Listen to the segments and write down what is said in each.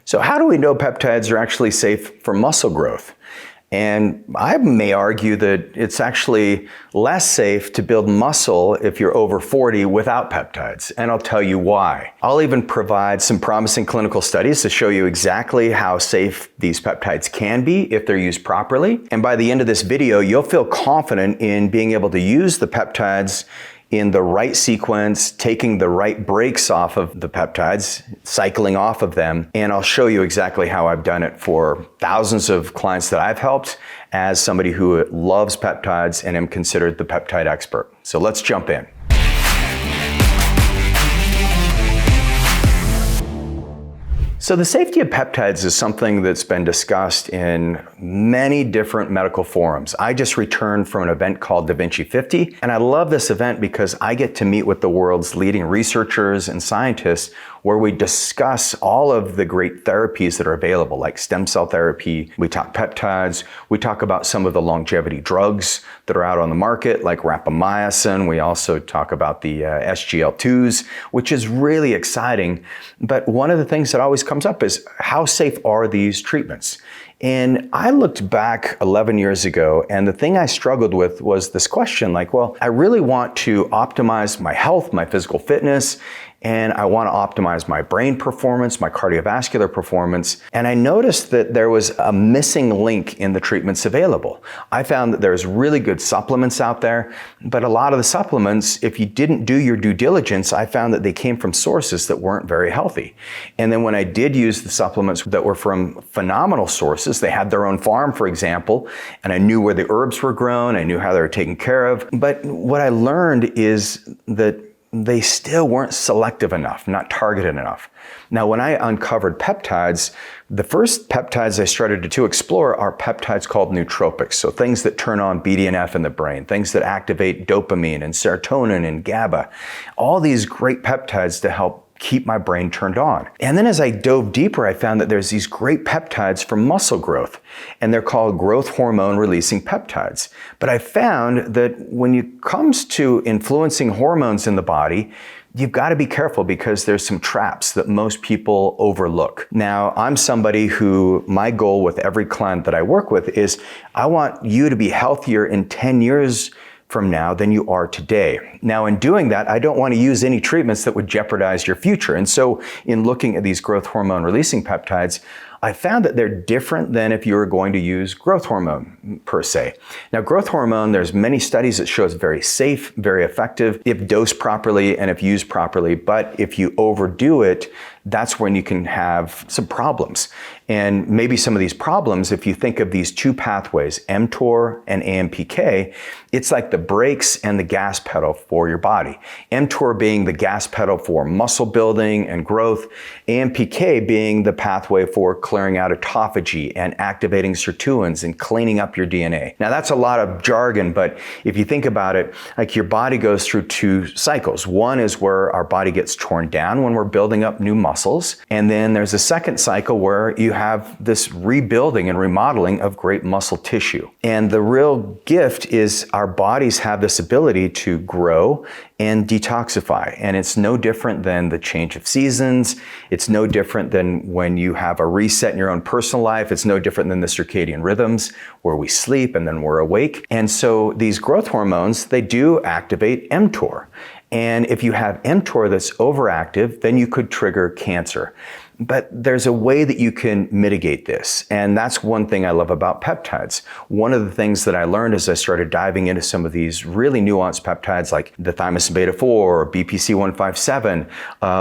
So how do we know peptides are actually safe for muscle growth? And I may argue that it's actually less safe to build muscle if you're over 40 without peptides, and I'll tell you why. I'll even provide some promising clinical studies to show you exactly how safe these peptides can be if they're used properly. And by the end of this video, you'll feel confident in being able to use the peptides in the right sequence, taking the right breaks off of the peptides, cycling off of them, and I'll show you exactly how I've done it for thousands of clients that I've helped as somebody who loves peptides and am considered the peptide expert. So let's jump in. So the safety of peptides is something that's been discussed in many different medical forums. I just returned from an event called Da Vinci 50, and I love this event because I get to meet with the world's leading researchers and scientists where we discuss all of the great therapies that are available, like stem cell therapy. We talk peptides. We talk about some of the longevity drugs that are out on the market, like rapamycin. We also talk about the SGLT2s, which is really exciting. But one of the things that always comes up is how safe are these treatments? And I looked back 11 years ago, and the thing I struggled with was this question, like, well, I really want to optimize my health, my physical fitness, and I want to optimize my brain performance, my cardiovascular performance. And I noticed that there was a missing link in the treatments available. I found that there's really good supplements out there, but a lot of the supplements, if you didn't do your due diligence, I found that they came from sources that weren't very healthy. And then when I did use the supplements that were from phenomenal sources, they had their own farm, for example, and I knew where the herbs were grown, I knew how they were taken care of. But what I learned is that they still weren't selective enough, not targeted enough. Now, when I uncovered peptides, the first peptides I started to explore are peptides called nootropics, so things that turn on BDNF in the brain, things that activate dopamine and serotonin and GABA, all these great peptides to help keep my brain turned on. And then as I dove deeper, I found that there's these great peptides for muscle growth, and they're called growth hormone releasing peptides. But I found that when it comes to influencing hormones in the body, you've got to be careful because there's some traps that most people overlook. Now, I'm somebody who, my goal with every client that I work with is I want you to be healthier in 10 years from now than you are today. Now, in doing that, I don't want to use any treatments that would jeopardize your future. And so in looking at these growth hormone releasing peptides, I found that they're different than if you were going to use growth hormone per se. Now, growth hormone, there's many studies that show it's very safe, very effective if dosed properly and if used properly. But if you overdo it, that's when you can have some problems. And maybe some of these problems, if you think of these two pathways, mTOR and AMPK, it's like the brakes and the gas pedal for your body. mTOR being the gas pedal for muscle building and growth, AMPK being the pathway for clearing out autophagy and activating sirtuins and cleaning up your DNA. Now, that's a lot of jargon, but if you think about it, like your body goes through two cycles. One is where our body gets torn down when we're building up new muscles. And then there's a second cycle where you have this rebuilding and remodeling of great muscle tissue. And the real gift is our bodies have this ability to grow and detoxify. And it's no different than the change of seasons. It's no different than when you have a reset in your own personal life. It's no different than the circadian rhythms where we sleep and then we're awake. And so these growth hormones, they do activate mTOR. And if you have mTOR that's overactive, then you could trigger cancer. But there's a way that you can mitigate this. And that's one thing I love about peptides. One of the things that I learned as I started diving into some of these really nuanced peptides like the thymosin beta-4 or BPC-157,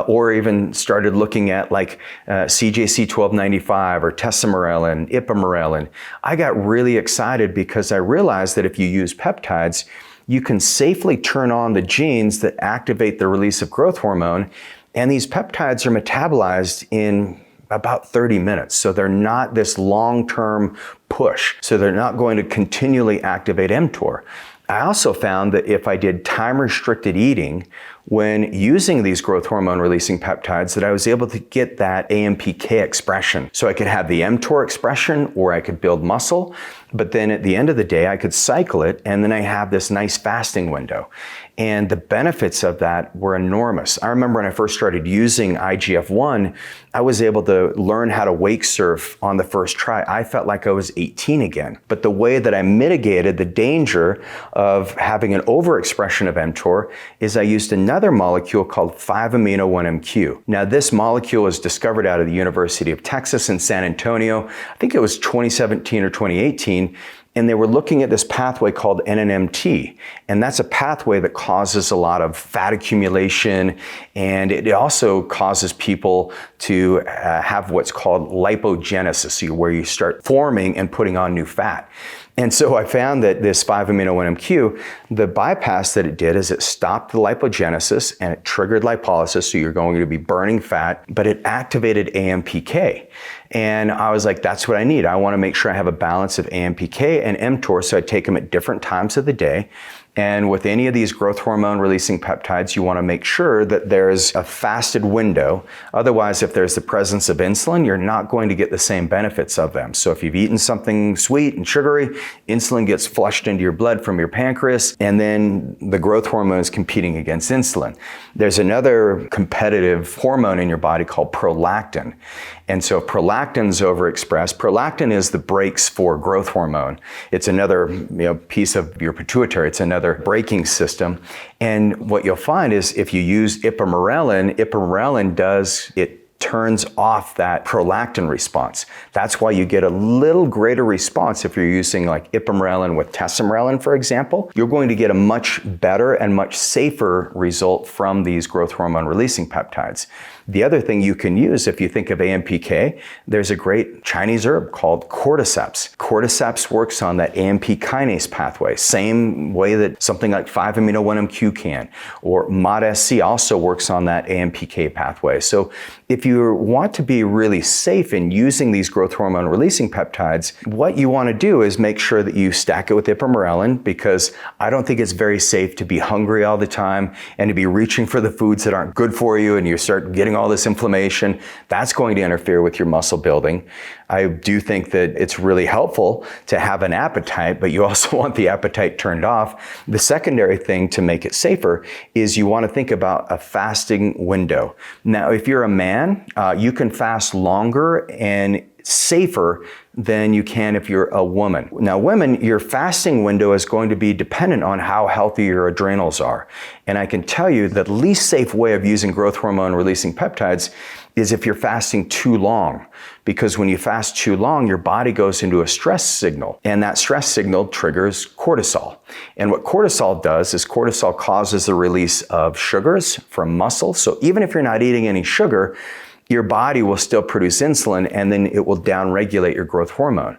or even started looking at like CJC-1295 or tesamorelin, ipamorelin. I got really excited because I realized that if you use peptides, you can safely turn on the genes that activate the release of growth hormone. And these peptides are metabolized in about 30 minutes. So they're not this long-term push. So they're not going to continually activate mTOR. I also found that if I did time-restricted eating when using these growth hormone releasing peptides that I was able to get that AMPK expression. So I could have the mTOR expression, or I could build muscle, but then at the end of the day, I could cycle it, and then I have this nice fasting window. And the benefits of that were enormous. I remember when I first started using IGF-1, I was able to learn how to wake surf on the first try. I felt like I was 18 again. But the way that I mitigated the danger of having an overexpression of mTOR is I used another molecule called 5-amino-1-MQ. Now, this molecule was discovered out of the University of Texas in San Antonio. I think it was 2017 or 2018. And they were looking at this pathway called NNMT. And that's a pathway that causes a lot of fat accumulation. And it also causes people to have what's called lipogenesis, where you start forming and putting on new fat. And so I found that this 5-amino-1-MQ, the bypass that it did is it stopped the lipogenesis and it triggered lipolysis, so you're going to be burning fat, but it activated AMPK. And I was like, that's what I need. I want to make sure I have a balance of AMPK and mTOR, so I take them at different times of the day. And with any of these growth hormone releasing peptides, you want to make sure that there's a fasted window. Otherwise, if there's the presence of insulin, you're not going to get the same benefits of them. So if you've eaten something sweet and sugary, insulin gets flushed into your blood from your pancreas, and then the growth hormone is competing against insulin. There's another competitive hormone in your body called prolactin. And so if prolactin's overexpressed, prolactin is the brakes for growth hormone. It's another piece of your pituitary. It's another braking system. And what you'll find is if you use ipamorelin turns off that prolactin response. That's why you get a little greater response if you're using like ipamorelin with tesamorelin, for example. You're going to get a much better and much safer result from these growth hormone releasing peptides. The other thing you can use, if you think of AMPK, there's a great Chinese herb called cordyceps. Cordyceps works on that AMP kinase pathway, same way that something like 5-amino-1-MQ can, or MOD-SC also works on that AMPK pathway. So if you want to be really safe in using these growth hormone releasing peptides, what you want to do is make sure that you stack it with ipamorelin, because I don't think it's very safe to be hungry all the time and to be reaching for the foods that aren't good for you, and you start getting all this inflammation. That's going to interfere with your muscle building. I do think that it's really helpful to have an appetite, but you also want the appetite turned off. The secondary thing to make it safer is you want to think about a fasting window. Now, if you're a man, you can fast longer and safer than you can if you're a woman. Now, women, your fasting window is going to be dependent on how healthy your adrenals are. And I can tell you that the least safe way of using growth hormone releasing peptides is if you're fasting too long. Because when you fast too long, your body goes into a stress signal, and that stress signal triggers cortisol. And what cortisol does is cortisol causes the release of sugars from muscle. So even if you're not eating any sugar, your body will still produce insulin, and then it will downregulate your growth hormone.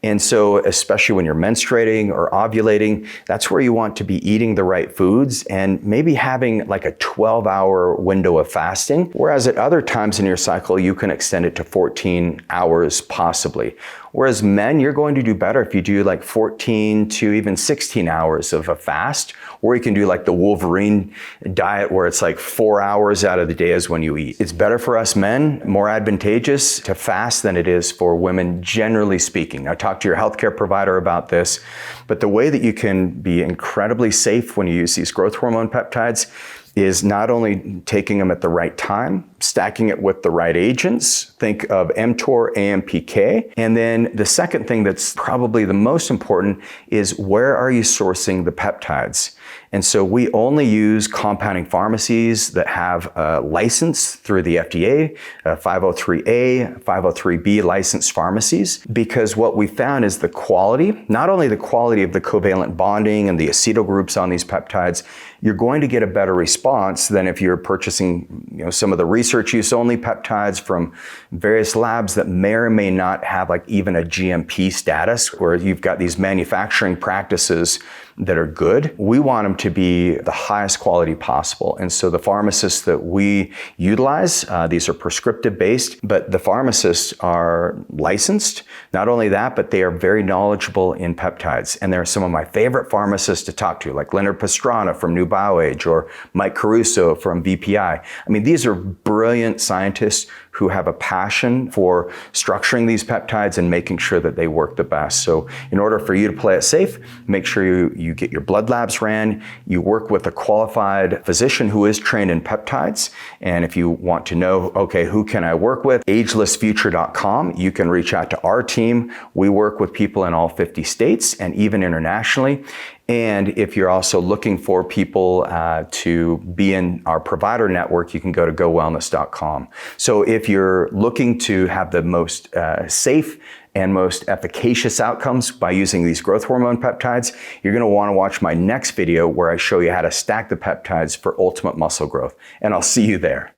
And so, especially when you're menstruating or ovulating, that's where you want to be eating the right foods and maybe having like a 12-hour window of fasting, whereas at other times in your cycle, you can extend it to 14 hours possibly. Whereas men, you're going to do better if you do like 14 to even 16 hours of a fast, or you can do like the Wolverine diet where it's like 4 hours out of the day is when you eat. It's better for us men, more advantageous to fast than it is for women, generally speaking. Now, talk to your healthcare provider about this, but the way that you can be incredibly safe when you use these growth hormone peptides is not only taking them at the right time, stacking it with the right agents, think of mTOR, AMPK, and then the second thing that's probably the most important is where are you sourcing the peptides? And so we only use compounding pharmacies that have a license through the FDA, 503A, 503B licensed pharmacies, because what we found is the quality, not only the quality of the covalent bonding and the acetyl groups on these peptides, you're going to get a better response than if you're purchasing some of the research research use only peptides from various labs that may or may not have like even a GMP status, where you've got these manufacturing practices that are good. We want them to be the highest quality possible. And so the pharmacists that we utilize, these are prescriptive based, but the pharmacists are licensed. Not only that, but they are very knowledgeable in peptides. And they're some of my favorite pharmacists to talk to, like Leonard Pastrana from New BioAge or Mike Caruso from VPI. I mean, these are brilliant scientists who have a passion for structuring these peptides and making sure that they work the best. So in order for you to play it safe, make sure you get your blood labs ran, you work with a qualified physician who is trained in peptides. And if you want to know, okay, who can I work with? agelessfuture.com. You can reach out to our team. We work with people in all 50 states and even internationally. And if you're also looking for people to be in our provider network, you can go to gowellness.com. So if you're looking to have the most safe and most efficacious outcomes by using these growth hormone peptides, you're going to want to watch my next video where I show you how to stack the peptides for ultimate muscle growth. And I'll see you there.